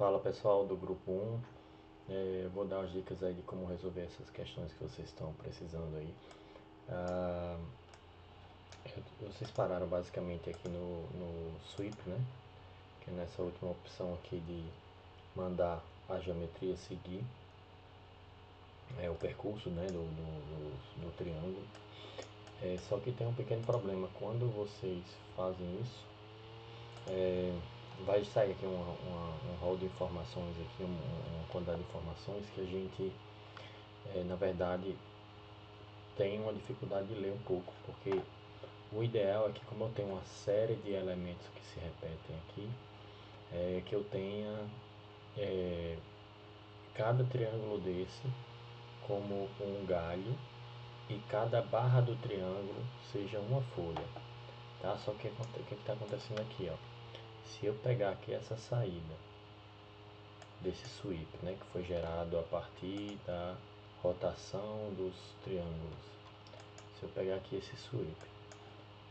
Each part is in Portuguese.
Fala pessoal do grupo 1, eu vou dar as dicas aí de como resolver essas questões que vocês estão precisando aí. Ah, Vocês pararam basicamente aqui no sweep, né? Que é nessa última opção aqui de mandar a geometria seguir o percurso, né, do triângulo. Só que tem um pequeno problema, quando vocês fazem isso, vai sair aqui um rol de informações aqui, uma quantidade de informações que a gente, na verdade, tem uma dificuldade de ler um pouco, porque o ideal é que, como eu tenho uma série de elementos que se repetem aqui, é que eu tenha cada triângulo desse como um galho e cada barra do triângulo seja uma folha, tá? Só que o que está acontecendo aqui, ó? Se eu pegar aqui essa saída desse sweep, né, que foi gerado a partir da rotação dos triângulos, se eu pegar aqui esse sweep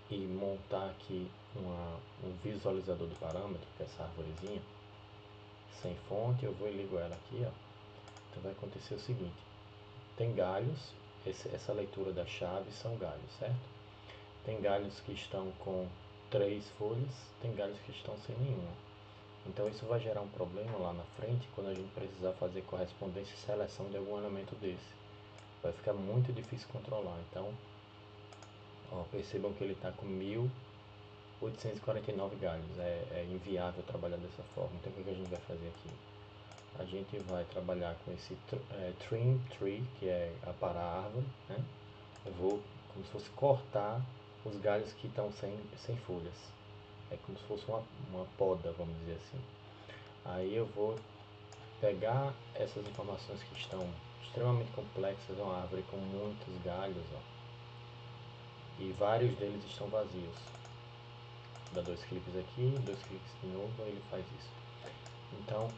e montar aqui um visualizador de parâmetro, que é essa arvorezinha, sem fonte, eu vou e ligo ela aqui, ó. Então vai acontecer o seguinte, tem galhos, essa leitura da chave são galhos, certo? Tem galhos que estão com 3 folhas, tem galhos que estão sem nenhuma. Então isso vai gerar um problema lá na frente, quando a gente precisar fazer correspondência e seleção de algum elemento desse. Vai ficar muito difícil controlar. Então, ó, percebam que ele está com 1849 galhos. É inviável trabalhar dessa forma. Então o que a gente vai fazer aqui? A gente vai trabalhar com esse trim tree, que é aparar a árvore, né? Eu vou como se fosse cortar os galhos que estão sem folhas. É como se fosse uma poda, vamos dizer assim. Aí eu vou pegar essas informações que estão extremamente complexas, é uma árvore com muitos galhos, ó, e vários deles estão vazios. Dá 2 cliques aqui, 2 cliques de novo, ele faz isso. Então,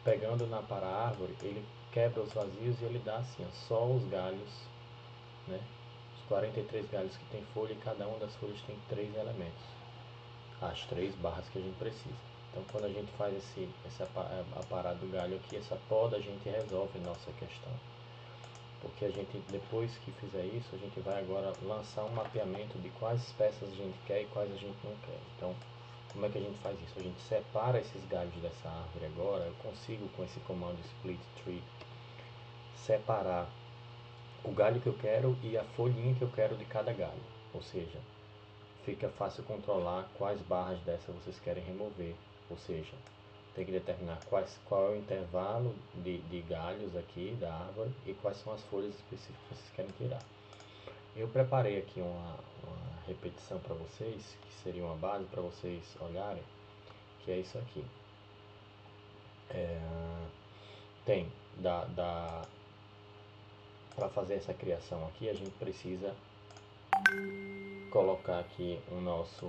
pegando na para a árvore, ele quebra os vazios e ele dá assim, ó, só os galhos, né? Os 43 galhos que tem folha, e cada uma das folhas tem 3 elementos, as 3 barras que a gente precisa. Então, quando a gente faz esse aparado do galho aqui, essa poda, a gente resolve a nossa questão. Porque a gente, depois que fizer isso, a gente vai agora lançar um mapeamento de quais peças a gente quer e quais a gente não quer. Então, como é que a gente faz isso? A gente separa esses galhos dessa árvore agora. Eu consigo, com esse comando split tree, separar o galho que eu quero e a folhinha que eu quero de cada galho. Ou seja, fica fácil controlar quais barras dessa vocês querem remover. Ou seja, tem que determinar qual é o intervalo de galhos aqui da árvore e quais são as folhas específicas que vocês querem tirar. Eu preparei aqui uma repetição para vocês, que seria uma base para vocês olharem, que é isso aqui. Tem para fazer essa criação aqui, a gente precisa colocar aqui o nosso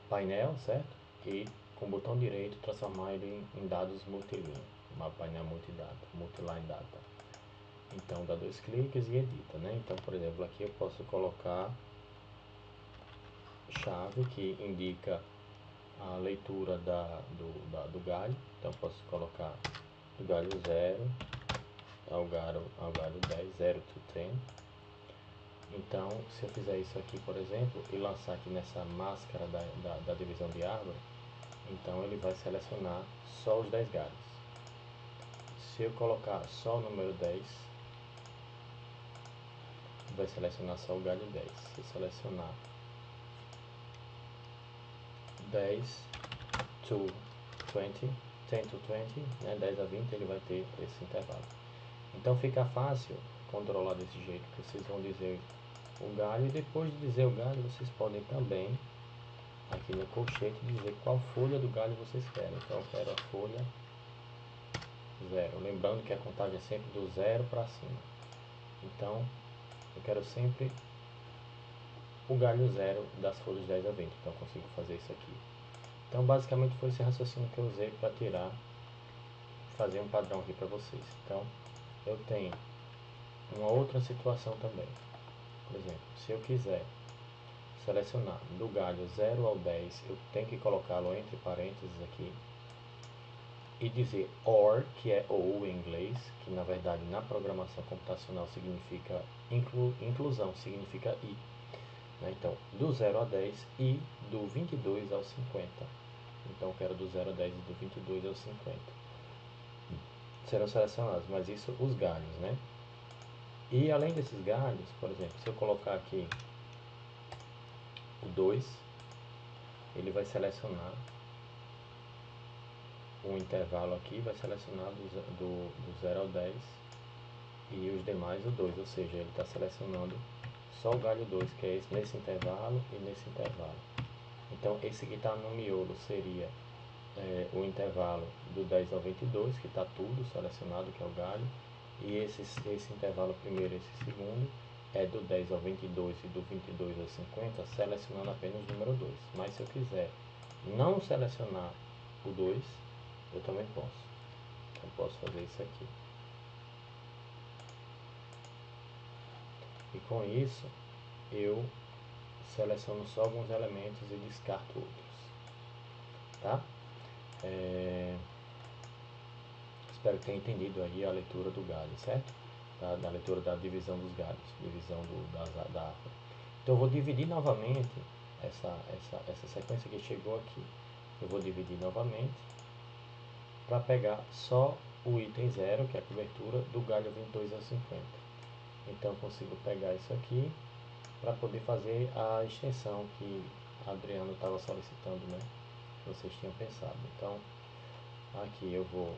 painel, certo? E com o botão direito transformar ele em dados multilinha, uma painel multiline data. Então dá 2 cliques e edita, né? Então, por exemplo, aqui eu posso colocar chave que indica a leitura do galho. Então posso colocar do galho 0 ao galho 10, 0 to 10. Então, se eu fizer isso aqui, por exemplo, e lançar aqui nessa máscara da divisão de árvore, então ele vai selecionar só os 10 galhos. Se eu colocar só o número 10, vai selecionar só o galho 10. Se eu selecionar 10 to 20, 10 to 20, né, 10 a 20, ele vai ter esse intervalo. Então fica fácil controlar desse jeito, que vocês vão dizer o galho, e depois de dizer o galho, vocês podem também, aqui no colchete, dizer qual folha do galho vocês querem. Então eu quero a folha 0, lembrando que a contagem é sempre do 0 para cima. Então eu quero sempre o galho 0 das folhas 10 a 20, então eu consigo fazer isso aqui. Então basicamente foi esse raciocínio que eu usei para fazer um padrão aqui para vocês. Então eu tenho uma outra situação também. Por exemplo, se eu quiser selecionar do galho 0 ao 10, eu tenho que colocá-lo entre parênteses aqui. e dizer OR, que é ou em inglês, que na verdade na programação computacional significa inclusão, significa i. Né? Então, do 0 a 10 e do 22 ao 50. Então, eu quero do 0 a 10 e do 22 ao 50. Serão selecionados, mas isso os galhos, né? E além desses galhos, por exemplo, se eu colocar aqui o 2, ele vai selecionar um intervalo aqui, vai selecionar do 0 ao 10 e os demais o 2, ou seja, ele está selecionando só o galho 2, que é esse, nesse intervalo e nesse intervalo. Então, esse que está no miolo seria o intervalo do 10 ao 22, que está tudo selecionado, que é o galho, e esse intervalo primeiro e esse segundo é do 10 ao 22 e do 22 ao 50, selecionando apenas o número 2. Mas se eu quiser não selecionar o 2, eu também posso. Eu posso fazer isso aqui. E com isso, eu seleciono só alguns elementos e descarto outros. Tá? Espero que tenha entendido aí a leitura do galho, certo? Da leitura da divisão dos galhos, divisão da árvore. Então eu vou dividir novamente essa sequência que chegou aqui. Eu vou dividir novamente para pegar só o item 0, que é a cobertura, do galho 22 ao 50. Então eu consigo pegar isso aqui para poder fazer a extensão que a Adriano estava solicitando, né? Que vocês tinham pensado. Então aqui eu vou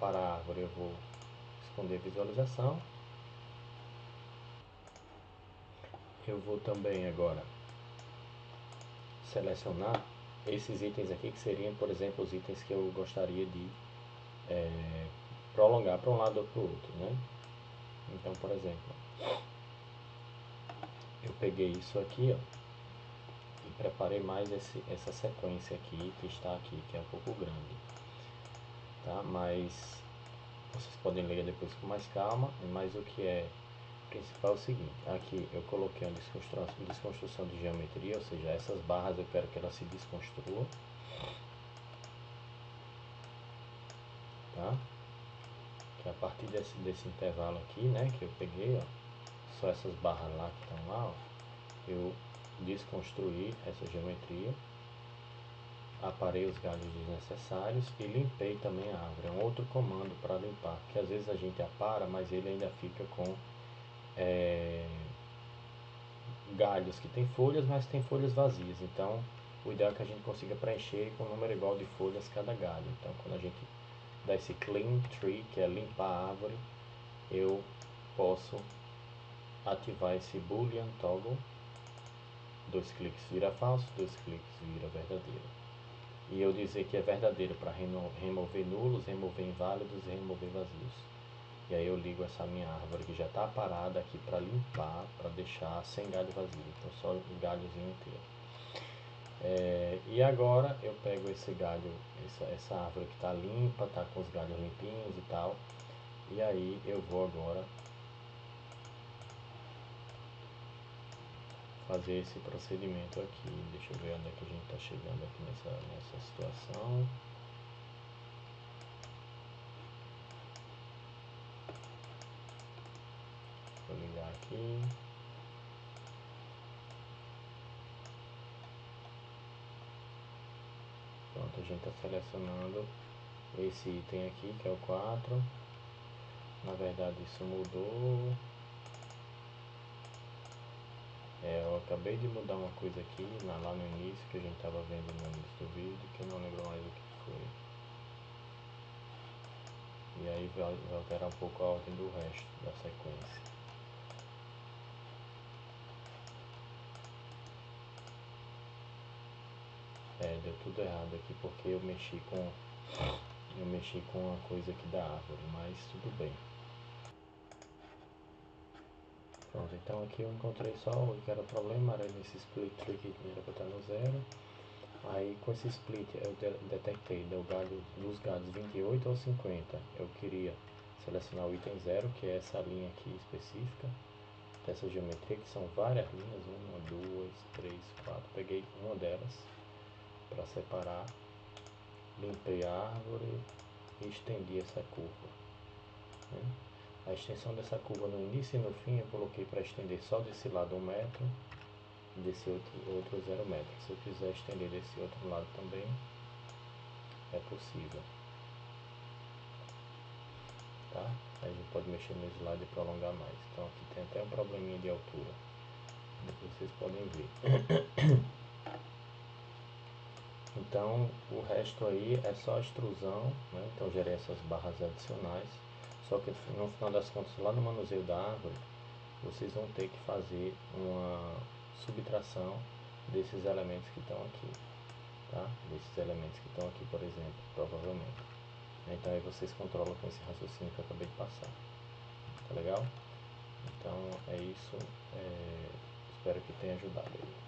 para a árvore eu vou esconder visualização. Eu vou também agora selecionar esses itens aqui, que seriam, por exemplo, os itens que eu gostaria de prolongar para um lado ou para o outro, né? Então, por exemplo, eu peguei isso aqui, ó, e preparei mais essa sequência aqui, que está aqui, que é um pouco grande, tá? Mas vocês podem ler depois com mais calma, mas o que é principal é o seguinte: aqui eu coloquei uma desconstrução de geometria, ou seja, essas barras eu quero que elas se desconstruam, tá? Que a partir desse intervalo aqui, né, que eu peguei, ó, só essas barras lá que estão lá, ó, eu desconstruí essa geometria, aparei os galhos desnecessários e limpei também a árvore. É um outro comando para limpar, que às vezes a gente apara, mas ele ainda fica com galhos que tem folhas, mas tem folhas vazias. Então, o ideal é que a gente consiga preencher com um número igual de folhas cada galho. Então, quando a gente dá esse clean tree, que é limpar a árvore, eu posso ativar esse boolean toggle, 2 cliques vira falso, 2 cliques vira verdadeiro. E eu dizer que é verdadeiro para remover nulos, remover inválidos e remover vazios. E aí eu ligo essa minha árvore que já está parada aqui para limpar, para deixar sem galho vazio, então só o galhozinho inteiro. E agora eu pego esse galho, essa árvore que está limpa, está com os galhos limpinhos e tal, e aí eu vou agora fazer esse procedimento aqui. Deixa eu ver onde é que a gente está chegando aqui nessa situação. Vou ligar aqui. Pronto, a gente está selecionando esse item aqui, que é o 4. Na verdade isso mudou. Eu acabei de mudar uma coisa aqui lá no início, que a gente estava vendo no início do vídeo, que eu não lembro mais o que foi. E aí vai alterar um pouco a ordem do resto da sequência. Deu tudo errado aqui porque eu mexi com uma coisa aqui da árvore, mas tudo bem. Pronto, então aqui eu encontrei só o que era o problema, era nesse split tree que era para estar no 0. Aí com esse split eu detectei dos galhos 28 ao 50. Eu queria selecionar o item 0, que é essa linha aqui específica dessa geometria, que são várias linhas, 1, 2, 3, 4. Peguei uma delas para separar limpei a árvore e estendi essa curva, né? A extensão dessa curva no início e no fim eu coloquei para estender só desse lado 1 metro, desse outro 0 metro. Se eu quiser estender desse outro lado também, é possível, tá? Aí a gente pode mexer no slide e prolongar mais. Então aqui tem até um probleminha de altura, que vocês podem ver. Então o resto aí é só extrusão, né? Então gerei essas barras adicionais. Só que no final das contas, lá no manuseio da árvore, vocês vão ter que fazer uma subtração desses elementos que estão aqui, tá? Desses elementos que estão aqui, por exemplo, provavelmente. Então aí vocês controlam com esse raciocínio que eu acabei de passar. Tá legal? Então é isso. Espero que tenha ajudado aí.